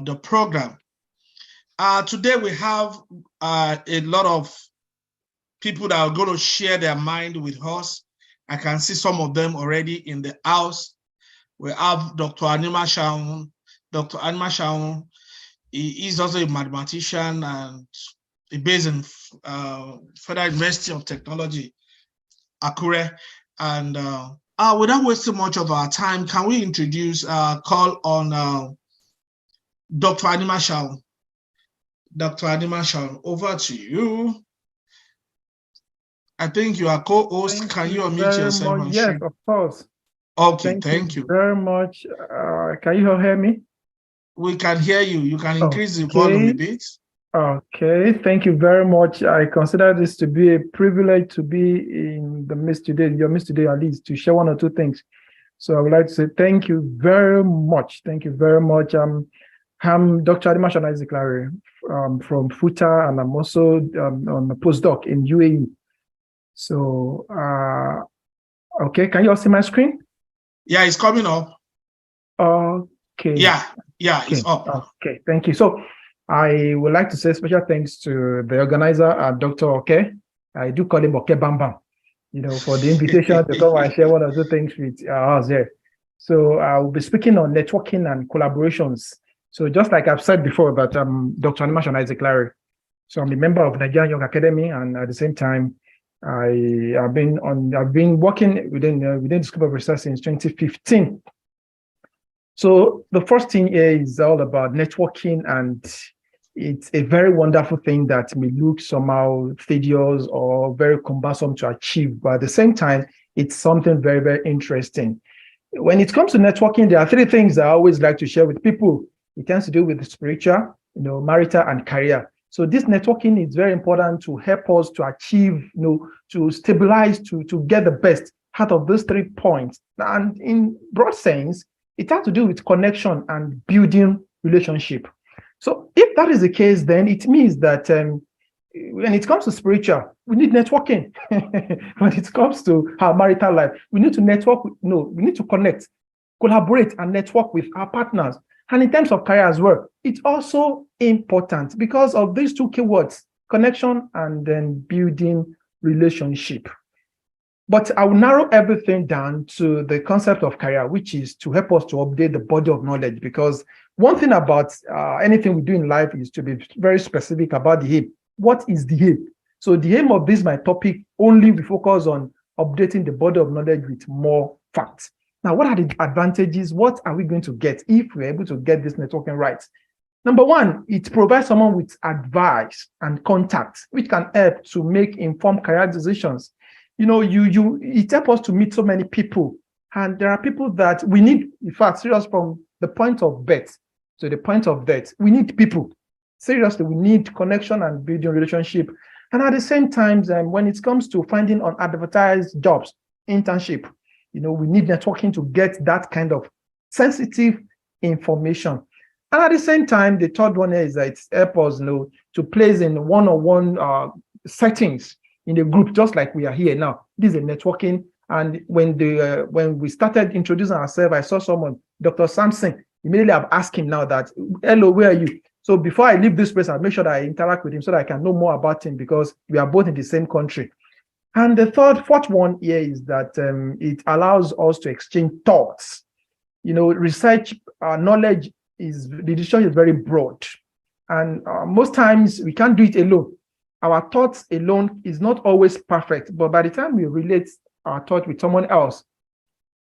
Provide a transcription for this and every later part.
the program. Today we have a lot of people that are going to share their mind with us. I can see some of them already in the house. We have Dr. Anima Shaun. Dr. Anima Shaun, he is also a mathematician and he based in Federal University of Technology, Akure. And without wasting much of our time, can we introduce, call on Dr. Anima Shaun? Dr. Anima Shaun, over to you. I think you are co-host. Can you unmute yourself? Yes, of course. Okay, thank you very much. Can you all hear me? We can hear you. You can increase the volume a bit. Okay, thank you very much. I consider this to be a privilege to be in the midst today, your midst today at least, to share one or two things. So I would like to say thank you very much. Thank you very much. I'm Dr. Anima Shaun Isaac Larry from FUTA, and I'm also on a postdoc in UAE. So, okay, can you all see my screen? Yeah, it's coming up. Okay. Yeah, it's up. Okay, thank you. So I would like to say special thanks to the organizer, Dr. Oke. I do call him Oke Bam Bam, for the invitation to come and share one or two things with us here. So I will be speaking on networking and collaborations. So just like I've said before, that I'm Dr. Anima Shaun Isaac Larry. So I'm a member of Nigerian Young Academy, and at the same time, I've been working within the scope of research since 2015. So the first thing here is all about networking, and it's a very wonderful thing that may look somehow tedious or very cumbersome to achieve, but at the same time, it's something very, very interesting. When it comes to networking, there are three things I always like to share with people. It tends to do with the spiritual, marital, and career. So this networking is very important to help us to achieve, to stabilize, to get the best out of those 3 points. And in broad sense, it has to do with connection and building relationship. So if that is the case, then it means that when it comes to spiritual, we need networking. When it comes to our marital life, we need to network. We need to connect, collaborate, and network with our partners. And in terms of career as well, it's also important because of these two keywords, connection and then building relationship. But I will narrow everything down to the concept of career, which is to help us to update the body of knowledge. Because one thing about anything we do in life is to be very specific about the aim. What is the aim? So the aim of this, my topic, only we focus on updating the body of knowledge with more facts. Now, what are the advantages? What are we going to get if we're able to get this networking right? Number one, it provides someone with advice and contacts, which can help to make informed career decisions. It helps us to meet so many people. And there are people that we need, in fact, serious from the point of birth to the point of death. We need people. Seriously, we need connection and building relationship. And at the same time, when it comes to finding unadvertised jobs, internship, we need networking to get that kind of sensitive information. And at the same time, the third one is that it helps us to place in one-on-one settings in the group, just like we are here now. This is a networking. And when we started introducing ourselves, I saw someone, Dr. Samson. Immediately I've asked him now that, hello, where are you? So before I leave this place, I'll make sure that I interact with him so that I can know more about him because we are both in the same country. And the fourth one here is that it allows us to exchange thoughts. Research knowledge the decision is very broad. And most times we can't do it alone. Our thoughts alone is not always perfect, but by the time we relate our thought with someone else,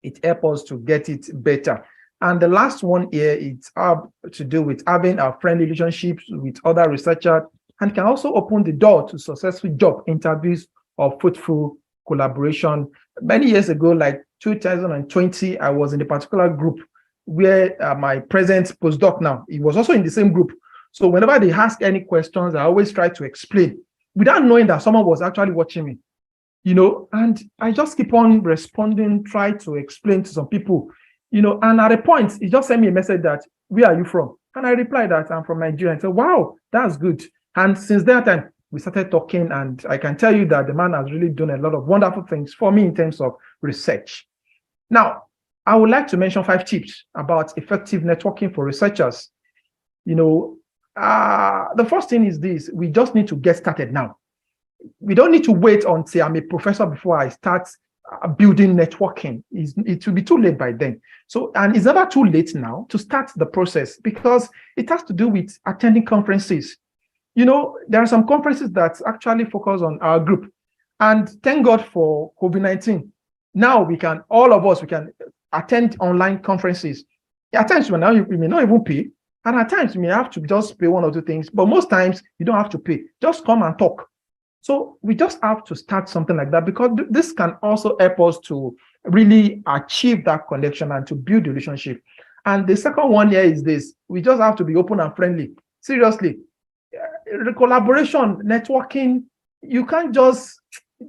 it helps us to get it better. And the last one here is to do with having a friendly relationships with other researchers, and can also open the door to successful job interviews or fruitful collaboration. Many years ago, like 2020, I was in a particular group where my present postdoc now, he was also in the same group. So whenever they ask any questions, I always try to explain without knowing that someone was actually watching me, and I just keep on responding, try to explain to some people, and at a point, he just sent me a message that, where are you from? And I replied that I'm from Nigeria. And said, wow, that's good. And since that time, we started talking, and I can tell you that the man has really done a lot of wonderful things for me in terms of research. Now, I would like to mention 5 tips about effective networking for researchers. The first thing is this: we just need to get started now. We don't need to wait until I'm a professor before I start building networking. It will be too late by then. So, and it's never too late now to start the process, because it has to do with attending conferences. There are some conferences that actually focus on our group. And thank God for COVID-19. Now all of us can attend online conferences. At times we may not even pay. And at times you may have to just pay one or two things. But most times you don't have to pay. Just come and talk. So we just have to start something like that, because this can also help us to really achieve that connection and to build the relationship. And the second one here is this: we just have to be open and friendly. Seriously, collaboration, networking, you can't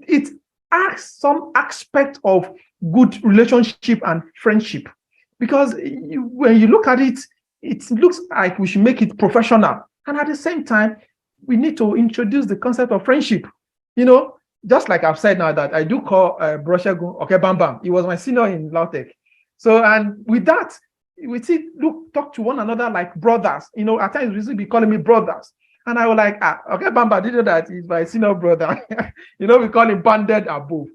it asks some aspect of good relationship and friendship, because when you look at it, it looks like we should make it professional. And at the same time, we need to introduce the concept of friendship. Just like I've said now, that I do call Broshegun Okebambam. He was my senior in Lautech. So, and with that, we talk to one another like brothers. At times we used to be calling me brothers. And I was like, Okebamba did that. He's my senior brother. We call him banded above.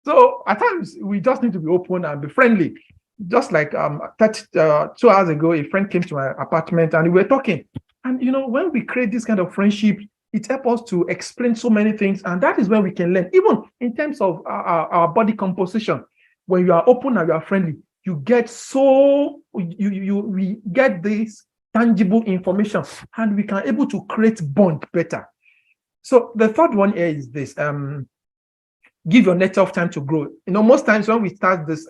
So at times we just need to be open and be friendly. Just like 2 hours ago, a friend came to my apartment and we were talking. And when we create this kind of friendship, it helps us to explain so many things. And that is when we can learn, even in terms of our body composition. When you are open and you are friendly, you get we get this tangible information, and we can able to create bond better. So the third one here is this: give your network time to grow. Most times when we start this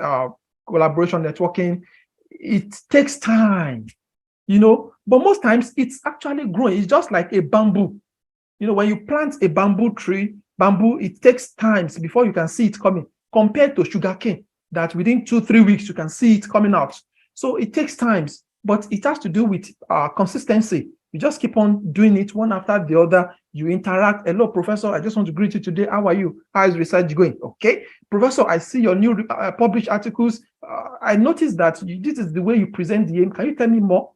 collaboration networking, it takes time. But most times it's actually growing. It's just like a bamboo. When you plant a bamboo tree, it takes time before you can see it coming, compared to sugarcane, that within 2-3 weeks you can see it coming out. So it takes time, but it has to do with consistency. You just keep on doing it one after the other. You interact. Hello, Professor, I just want to greet you today. How are you? How is research going? Okay. Professor, I see your new published articles. I noticed that this is the way you present the aim. Can you tell me more?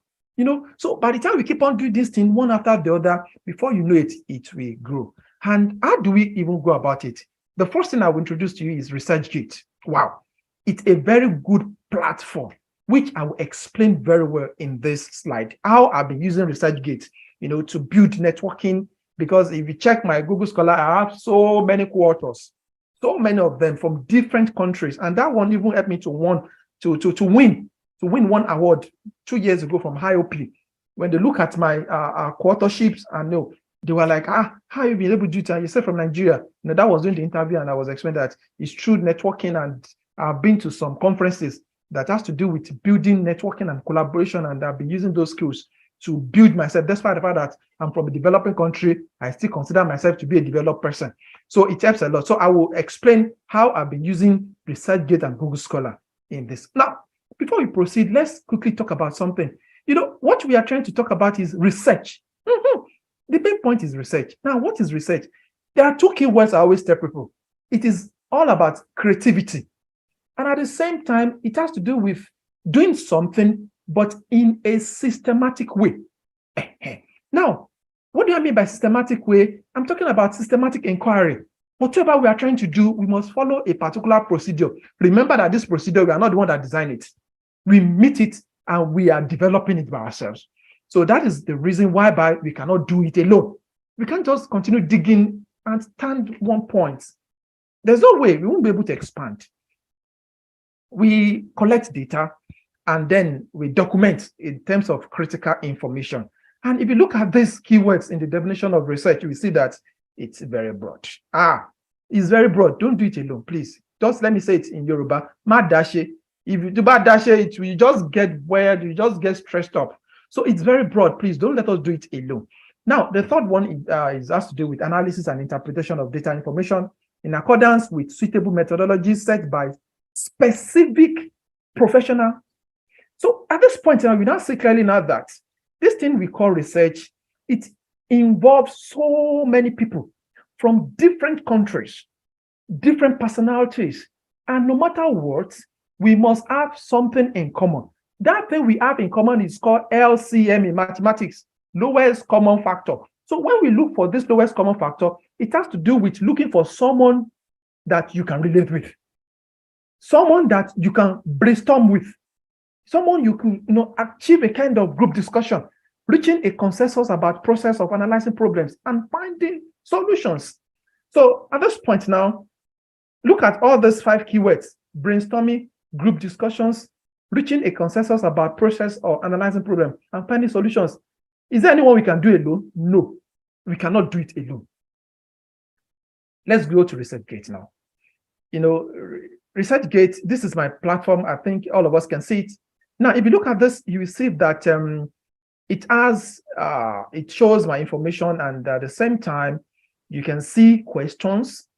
So by the time we keep on doing this thing one after the other, before you know it, it will grow. And how do we even go about it? The first thing I will introduce to you is ResearchGate. Wow. It's a very good platform, which I will explain very well in this slide, how I've been using ResearchGate, to build networking. Because if you check my Google Scholar, I have so many co-authors, so many of them from different countries. And that one even helped me to win one award 2 years ago from HIOP. When they look at my co-authorships, and they were like, how have you been able to do that? You said from Nigeria. That was during the interview, and I was explaining that it's through networking, and I've been to some conferences that has to do with building networking and collaboration, and I've been using those skills to build myself. Despite the fact that I'm from a developing country, I still consider myself to be a developed person. So it helps a lot. So I will explain how I've been using ResearchGate and Google Scholar in this. Now, before we proceed, let's quickly talk about something. What we are trying to talk about is research. The main point is research. Now, what is research? There are 2 key words I always tell people. It is all about creativity. And at the same time, it has to do with doing something, but in a systematic way. Now, what do I mean by systematic way? I'm talking about systematic inquiry. Whatever we are trying to do, we must follow a particular procedure. Remember that this procedure, we are not the one that designed it. We meet it and we are developing it by ourselves. So that is the reason why we cannot do it alone. We can't just continue digging and stand one point. There's no way we won't be able to expand. We collect data and then we document in terms of critical information. And if you look at these keywords in the definition of research, you will see that it's very broad. It's very broad. Don't do it alone, please. Just let me say it in Yoruba. Ma dashe. If you do bad dash, it will just get weird, you just get stressed up. So it's very broad. Please don't let us do it alone. Now, the third one has to do with analysis and interpretation of data information in accordance with suitable methodologies set by specific professional. So at this point, we now see clearly now that this thing we call research, it involves so many people from different countries, different personalities, and no matter what, we must have something in common. That thing we have in common is called LCM in mathematics, lowest common factor. So when we look for this lowest common factor, it has to do with looking for someone that you can relate with, someone that you can brainstorm with, someone you can achieve a kind of group discussion, reaching a consensus about process of analyzing problems and finding solutions. So at this point now, look at all these 5 keywords: brainstorming, group discussions, reaching a consensus about process of analyzing problems and finding solutions. Is there anyone we can do alone? No, we cannot do it alone. Let's go to ResearchGate now. ResearchGate, this is my platform. I think all of us can see it. Now, if you look at this, you will see that it shows my information, and at the same time, you can see questions.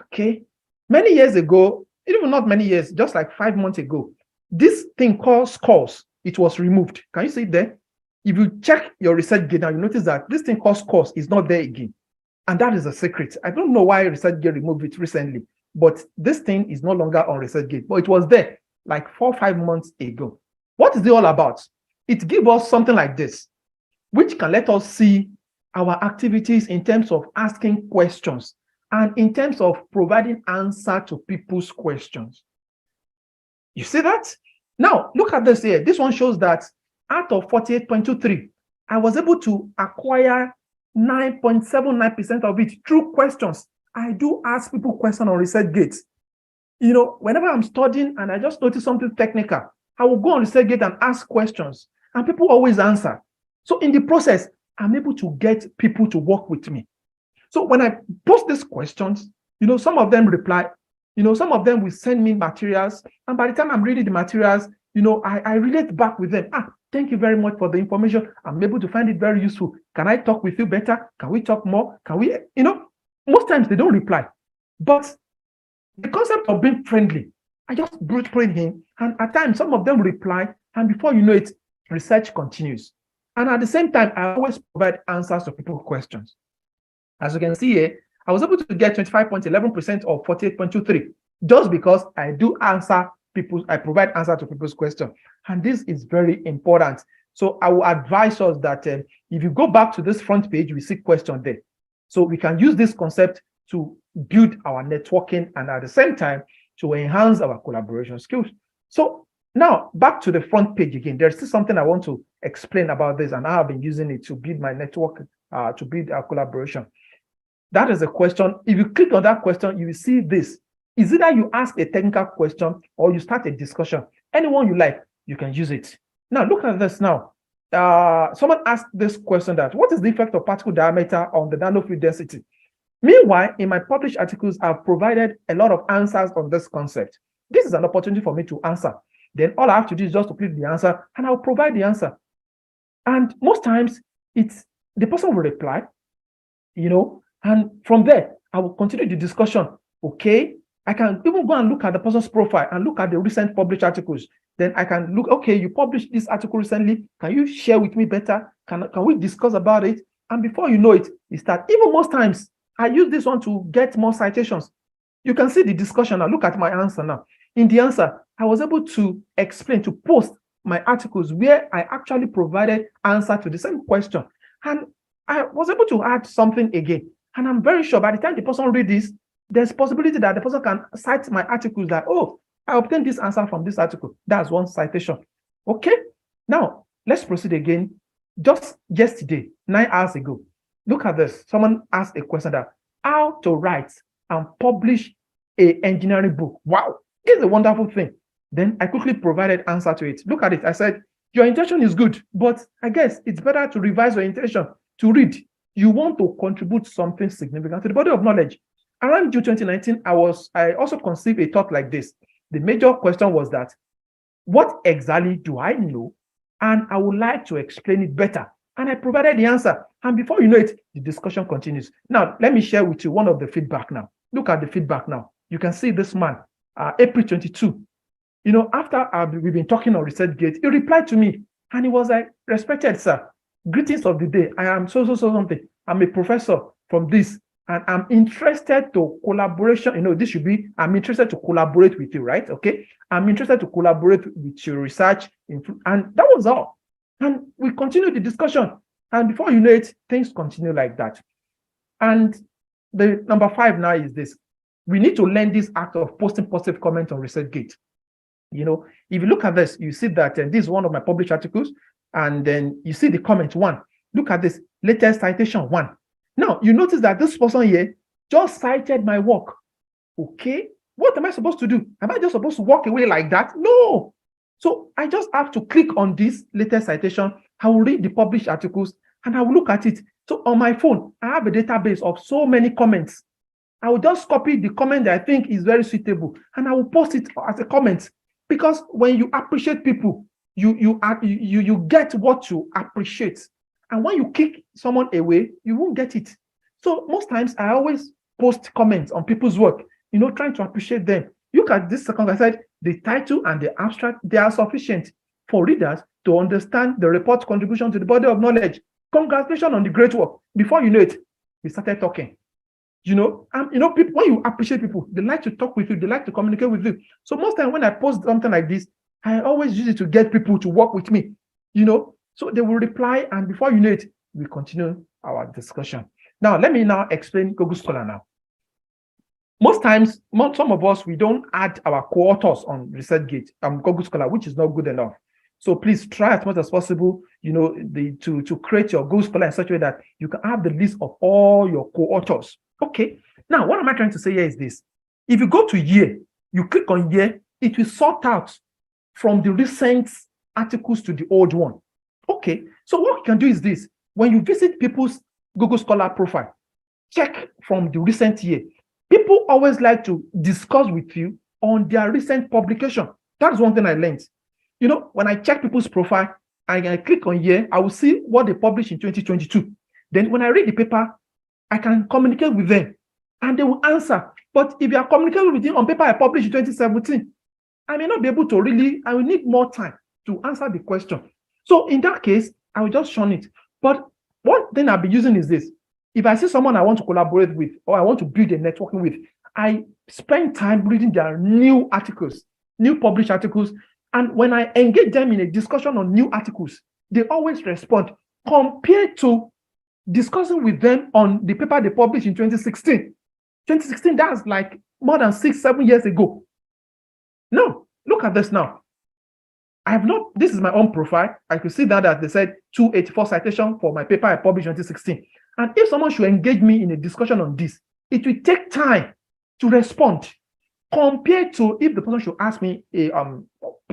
Okay. Many years ago, even not many years, just like 5 months ago, this thing called scores, it was removed. Can you see it there? If you check your ResearchGate now, you notice that this thing called scores is not there again. And that is a secret. I don't know why ResearchGate removed it recently, but this thing is no longer on ResearchGate, but it was there like 4 or 5 months ago. What is it all about? It gives us something like this, which can let us see our activities in terms of asking questions and in terms of providing answer to people's questions. You see that? Now, look at this here. This one shows that out of 48.23, I was able to acquire 9.79% of it through questions. I do ask people questions on ResearchGate. Whenever I'm studying and I just notice something technical, I will go on ResearchGate and ask questions, and people always answer. So in the process, I'm able to get people to work with me. So when I post these questions, some of them reply, some of them will send me materials. And by the time I'm reading the materials, I relate back with them. Thank you very much for the information. I'm able to find it very useful. Can I talk with you better? Can we talk more? Can we, most times they don't reply. But the concept of being friendly, I just brute train him. And at times, some of them reply. And before you know it, research continues. And at the same time, I always provide answers to people's questions. As you can see here, I was able to get 25.11% of 48.23 just because I do answer I provide answer to people's questions. And this is very important. So I will advise us that if you go back to this front page, we see question there. So we can use this concept to build our networking and at the same time to enhance our collaboration skills. So now back to the front page again. There's still something I want to explain about this, and I have been using it to build my network, to build our collaboration. That is a question. If you click on that question, you will see this. Is either you ask a technical question or you start a discussion. Anyone you like, you can use it. Now, look at this now. Someone asked this question that, what is the effect of particle diameter on the nanofield density? Meanwhile, in my published articles, I've provided a lot of answers on this concept. This is an opportunity for me to answer. Then all I have to do is just to click the answer and I'll provide the answer. And most times, it's the person will reply, and from there, I will continue the discussion. Okay, I can even go and look at the person's profile and look at the recent published articles. Then I can look, okay, you published this article recently. Can you share with me better? Can we discuss about it? And before you know it, you start. Even most times, I use this one to get more citations. You can see the discussion now. Look at my answer now. In the answer, I was able to explain, to post my articles where I actually provided answer to the same question. And I was able to add something again. And I'm very sure by the time the person reads this, there's possibility that the person can cite my articles that, oh, I obtained this answer from this article. That's one citation. Okay. Now, let's proceed again. Just yesterday, 9 hours ago, look at this. Someone asked a question that how to write and publish an engineering book. Wow, it's a wonderful thing. Then I quickly provided answer to it. Look at it. I said, your intention is good, but I guess it's better to revise your intention to read. You want to contribute something significant to the body of knowledge. Around June 2019, I also conceived a thought like this. The major question was that, what exactly do I know? And I would like to explain it better. And I provided the answer. And before you know it, the discussion continues. Now, let me share with you one of the feedback now. Look at the feedback now. You can see this man, April 22. After we've been talking on ResearchGate, he replied to me and he was like, respected sir, greetings of the day. I am so something. I'm a professor from this. and I'm interested to collaboration. This should be, I'm interested to collaborate with you, right? Okay. I'm interested to collaborate with your research. And that was all. And we continued the discussion. And before you know it, things continue like that. And the number 5 now is this. We need to learn this act of posting positive comments on ResearchGate. If you look at this, you see that this is one of my published articles. And then you see the comment 1. Look at this, latest citation 1. Now, you notice that this person here just cited my work. Okay, what am I supposed to do? Am I just supposed to walk away like that? No. So I just have to click on this latest citation. I will read the published articles and I will look at it. So on my phone, I have a database of so many comments. I will just copy the comment that I think is very suitable and I will post it as a comment. Because when you appreciate people, you get what you appreciate. And when you kick someone away, you won't get it. So most times I always post comments on people's work, trying to appreciate them. Look at this second, I said the title and the abstract, they are sufficient for readers to understand the report's contribution to the body of knowledge. Congratulations on the great work. Before you know it, we started talking. People, when you appreciate people, they like to talk with you, they like to communicate with you. So most times when I post something like this, I always use it to get people to work with me, So they will reply, and before you know it, we continue our discussion. Now, let me now explain Google Scholar now. Most times, some of us, we don't add our co-authors on ResearchGate, Google Scholar, which is not good enough. So please try as much as possible, to create your Google Scholar in such a way that you can have the list of all your co-authors. Okay. Now, what am I trying to say here is this. If you go to year, you click on year, it will sort out from the recent articles to the old one. Okay, so what you can do is this. When you visit people's Google Scholar profile, check from the recent year. People always like to discuss with you on their recent publication. That's one thing I learned. When I check people's profile, I click on year, I will see what they published in 2022. Then when I read the paper, I can communicate with them and they will answer. But if you are communicating with them on paper I published in 2017, I may not be able to I will need more time to answer the question. So in that case, I will just shun it. But one thing I'll be using is this. If I see someone I want to collaborate with or I want to build a networking with, I spend time reading their new articles, new published articles. And when I engage them in a discussion on new articles, they always respond compared to discussing with them on the paper they published in 2016. 2016, that's like more than 6-7 years ago. No, look at this now. This is my own profile. I could see that they said 284 citation for my paper I published in 2016. And if someone should engage me in a discussion on this, it will take time to respond compared to if the person should ask me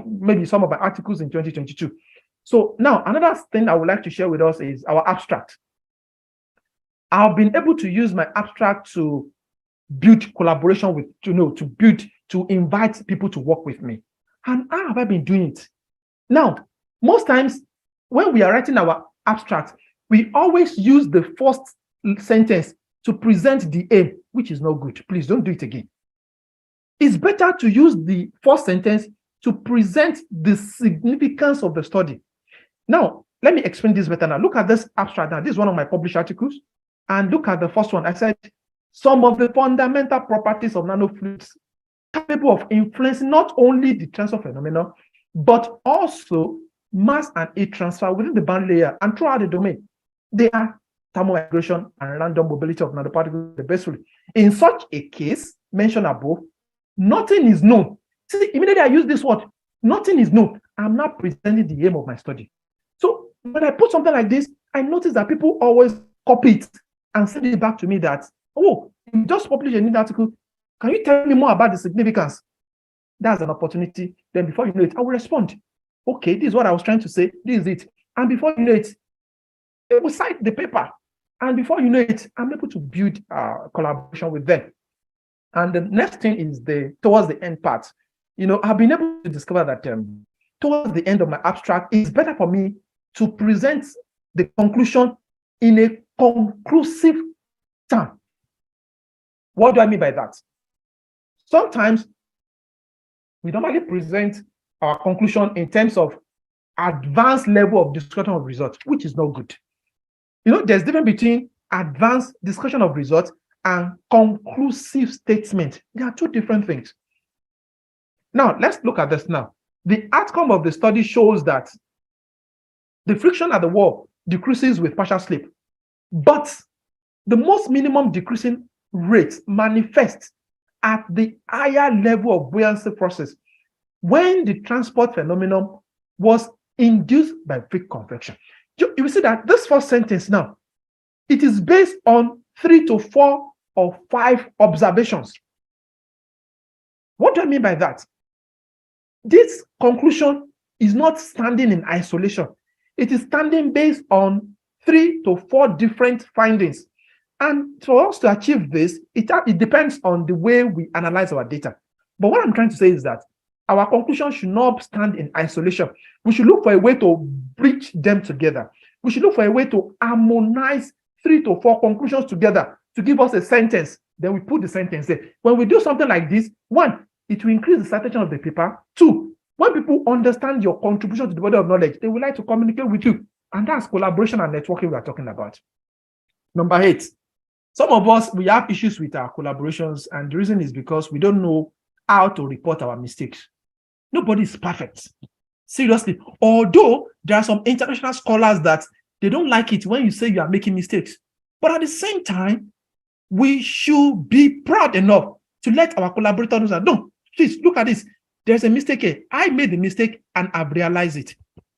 maybe some of my articles in 2022. So now another thing I would like to share with us is our abstract. I've been able to use my abstract to build collaboration with, to invite people to work with me. And how have I been doing it? Now, most times when we are writing our abstract, we always use the first sentence to present the aim, which is not good. Please don't do it again. It's better to use the first sentence to present the significance of the study. Now, let me explain this better now. Look at this abstract now. This is one of my published articles. And look at the first one. I said, some of the fundamental properties of nanofluids capable of influencing not only the transfer phenomenon, but also mass and heat transfer within the boundary layer and throughout the domain. They are thermomigration and random mobility of nanoparticles the best way. In such a case, mentioned above, nothing is known. See, immediately I use this word, nothing is known. I'm not presenting the aim of my study. So when I put something like this, I notice that people always copy it and send it back to me that, oh, you just published a new article. Can you tell me more about the significance? That's an opportunity. Then before you know it, I will respond. Okay, this is what I was trying to say. This is it. And before you know it, they will cite the paper. And before you know it, I'm able to build a collaboration with them. And the next thing is towards the end part. I've been able to discover that towards the end of my abstract, it's better for me to present the conclusion in a conclusive term. What do I mean by that? Sometimes we normally present our conclusion in terms of advanced level of discussion of results, which is not good. There's a difference between advanced discussion of results and conclusive statement. They are two different things. Now, let's look at this now. The outcome of the study shows that the friction at the wall decreases with partial slip, but the most minimum decreasing rate manifests at the higher level of buoyancy process when the transport phenomenon was induced by weak convection. You will see that this first sentence now, it is based on 3 to 4 or 5 observations. What do I mean by that? This conclusion is not standing in isolation. It is standing based on 3 to 4 different findings. And for us to achieve this, it depends on the way we analyze our data. But what I'm trying to say is that our conclusion should not stand in isolation. We should look for a way to bridge them together. We should look for a way to harmonize 3 to 4 conclusions together to give us a sentence. Then we put the sentence there. When we do something like this, 1, it will increase the citation of the paper. 2, when people understand your contribution to the body of knowledge, they will like to communicate with you. And that's collaboration and networking we are talking about. Number 8, some of us, we have issues with our collaborations, and the reason is because we don't know how to report our mistakes. Nobody is perfect. Seriously. Although there are some international scholars that they don't like it when you say you are making mistakes. But at the same time, we should be proud enough to let our collaborators know, no, please look at this. There's a mistake here. I made the mistake and I've realized it.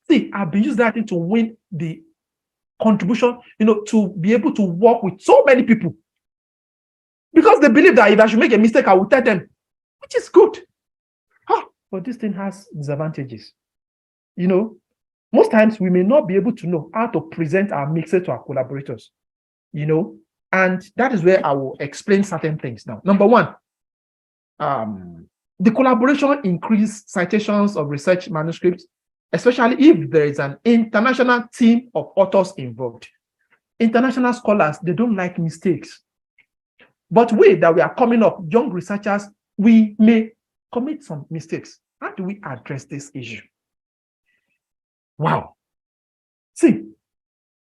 See, I've been using that thing to win the contribution, to be able to work with so many people. Because they believe that if I should make a mistake, I will tell them, which is good. But this thing has disadvantages. Most times we may not be able to know how to present our mixes to our collaborators, and that is where I will explain certain things now. Number 1, the collaboration increases citations of research manuscripts, especially if there is an international team of authors involved. International scholars, they don't like mistakes. But we that we are coming up, young researchers, we may commit some mistakes. How do we address this issue? Wow. See,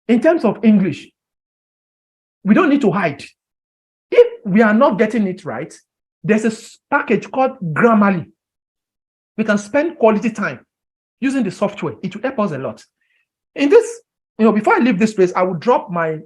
in terms of English, we don't need to hide. If we are not getting it right, there's a package called Grammarly. We can spend quality time using the software. It will help us a lot. In this, before I leave this place, I will drop my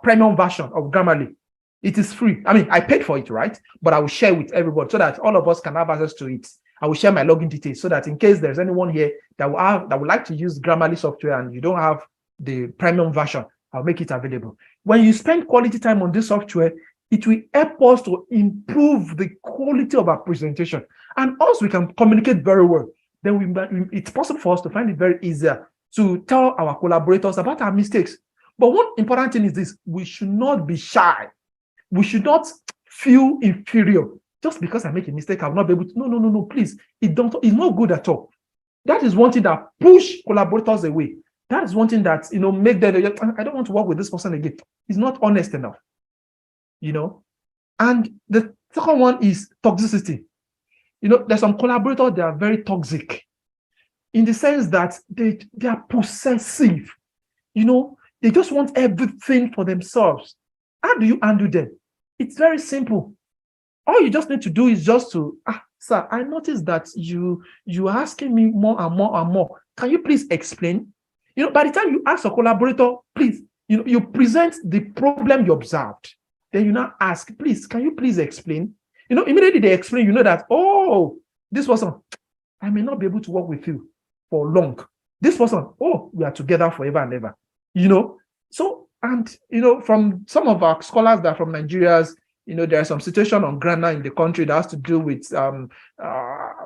premium version of Grammarly. It is free. I mean, I paid for it, right? But I will share with everybody so that all of us can have access to it. I will share my login details so that in case there's anyone here that would like to use Grammarly software and you don't have the premium version, I'll make it available. When you spend quality time on this software, it will help us to improve the quality of our presentation. And also we can communicate very well. Then it's possible for us to find it very easier to tell our collaborators about our mistakes. But one important thing is this: we should not be shy. We should not feel inferior. Just because I make a mistake, I will not be able to. No, please. It's not good at all. That is one thing that push collaborators away. That is one thing that, make them, I don't want to work with this person again. It's not honest enough. And the second one is toxicity. There's some collaborators that are very toxic in the sense that they are possessive. They just want everything for themselves. How do you undo them? It's very simple. All you just need to do is just to, sir, I noticed that you are asking me more and more and more. Can you please explain? By the time you ask a collaborator, please, you present the problem you observed. Then you now ask, please, can you please explain? Immediately they explain, that, this person, I may not be able to work with you for long. This person, we are together forever and ever. So, and, from some of our scholars that are from Nigeria, there are some situation on grammar in the country that has to do with,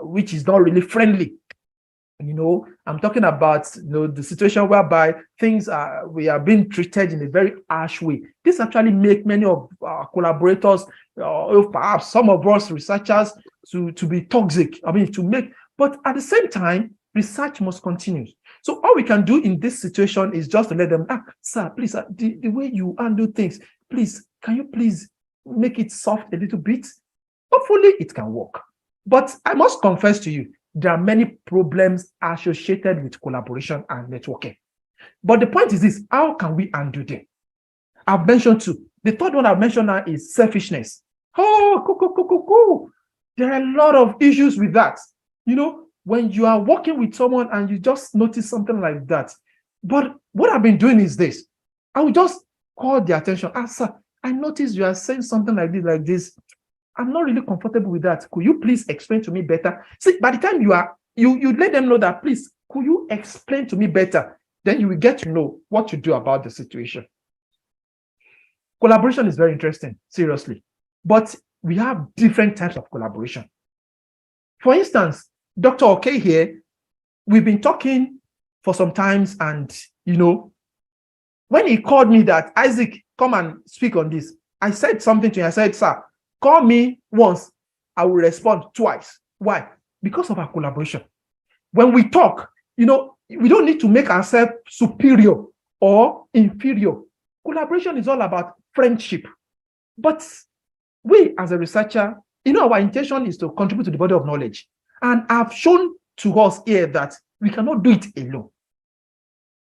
which is not really friendly. I'm talking about, the situation whereby we are being treated in a very harsh way. This actually make many of our collaborators, perhaps some of us researchers, to be toxic. But at the same time, research must continue. So all we can do in this situation is just to let them, sir, please, the way you undo things, please, can you please make it soft a little bit? Hopefully it can work. But I must confess to you, there are many problems associated with collaboration and networking. But the point is this: how can we undo them? I've mentioned 2. The third one I've mentioned now is selfishness. Oh, cool. There are a lot of issues with that. When you are working with someone and you just notice something like that. But what I've been doing is this. I will just call their attention. Sir, I noticed you are saying something like this. I'm not really comfortable with that. Could you please explain to me better? See, by the time you let them know that, please, could you explain to me better? Then you will get to know what to do about the situation. Collaboration is very interesting, seriously. But we have different types of collaboration. For instance, Dr. Okay here, we've been talking for some times, and when he called me that, Isaac, come and speak on this, I said something to him. I said, sir, call me once, I will respond twice. Why? Because of our collaboration. When we talk, we don't need to make ourselves superior or inferior. Collaboration is all about friendship. But we, as a researcher, our intention is to contribute to the body of knowledge. And I've shown to us here that we cannot do it alone.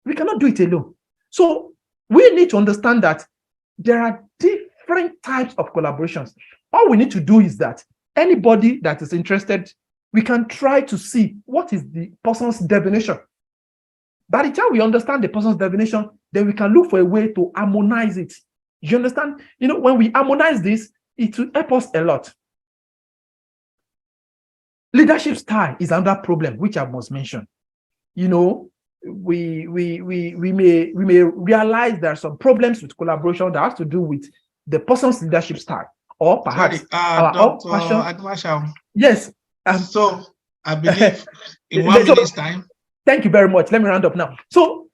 We cannot do it alone. So we need to understand that there are different types of collaborations. All we need to do is that anybody that is interested, we can try to see what is the person's definition. By the time we understand the person's definition, then we can look for a way to harmonize it. You understand? When we harmonize this, it will help us a lot. Leadership style is another problem, which I must mention. We may realize there are some problems with collaboration that has to do with the person's leadership style, or perhaps our own passion. Yes. So I believe in 1 minute's time. Thank you very much. Let me round up now. So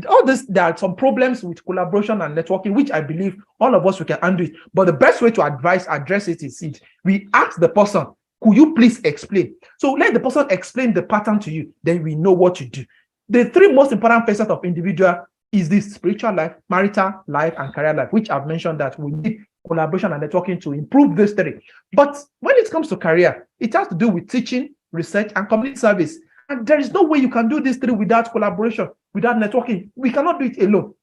all this, there are some problems with collaboration and networking, which I believe all of us we can handle it. But the best way to address it is we ask the person, could you please explain? So let the person explain the pattern to you, then we know what to do. The three most important facets of individual is this: spiritual life, marital life, and career life, which I've mentioned that we need collaboration and networking to improve these three. But when it comes to career, it has to do with teaching, research, and community service. And there is no way you can do these three without collaboration, without networking. We cannot do it alone.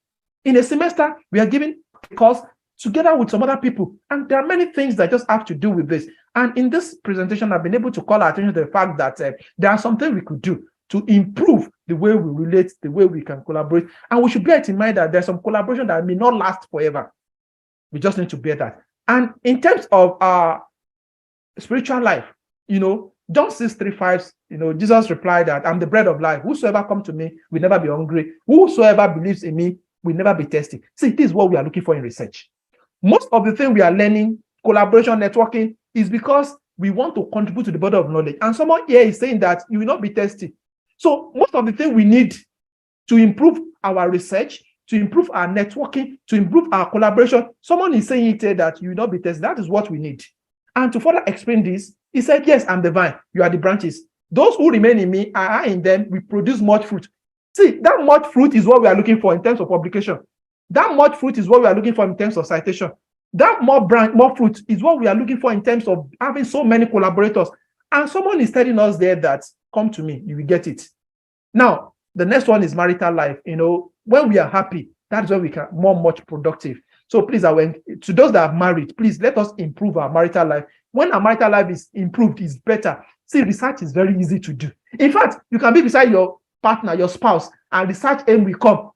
In a semester, we are giving a course together with some other people. And there are many things that just have to do with this. And in this presentation, I've been able to call our attention to the fact that there are some things we could do to improve the way we relate, the way we can collaborate. And we should bear it in mind that there's some collaboration that may not last forever. We just need to bear that. And in terms of our spiritual life, John 6:35, Jesus replied that I'm the bread of life. Whosoever comes to me will never be hungry. Whosoever believes in me will never be thirsty. See, this is what we are looking for in research. Most of the thing we are learning, collaboration, networking, is because we want to contribute to the body of knowledge. And someone here is saying that you will not be thirsty. So most of the thing we need to improve our research, to improve our networking, to improve our collaboration, someone is saying it here that you will not be thirsty. That is what we need. And to further explain this, he said, yes, I'm the vine, you are the branches. Those who remain in me, I in them, we produce much fruit. See, that much fruit is what we are looking for in terms of publication. That much fruit is what we are looking for in terms of citation. That more fruit is what we are looking for in terms of having so many collaborators. And someone is telling us there that, come to me, you will get it. Now, the next one is marital life. When we are happy, that's when we can much productive. So please, to those that are married, please let us improve our marital life. When our marital life is improved, it's better. See, research is very easy to do. In fact, you can be beside your partner, your spouse, and research aim will come.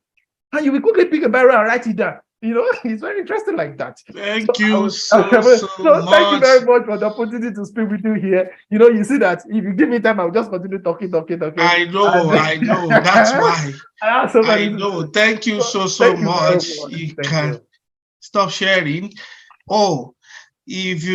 And you will quickly pick a barrel and write it down. It's very interesting like that. Thank you so much. Thank you very much for the opportunity to speak with you here. You see that if you give me time, I'll just continue talking. I know. That's why. I know. Thank you so much. You can stop sharing. Oh, if you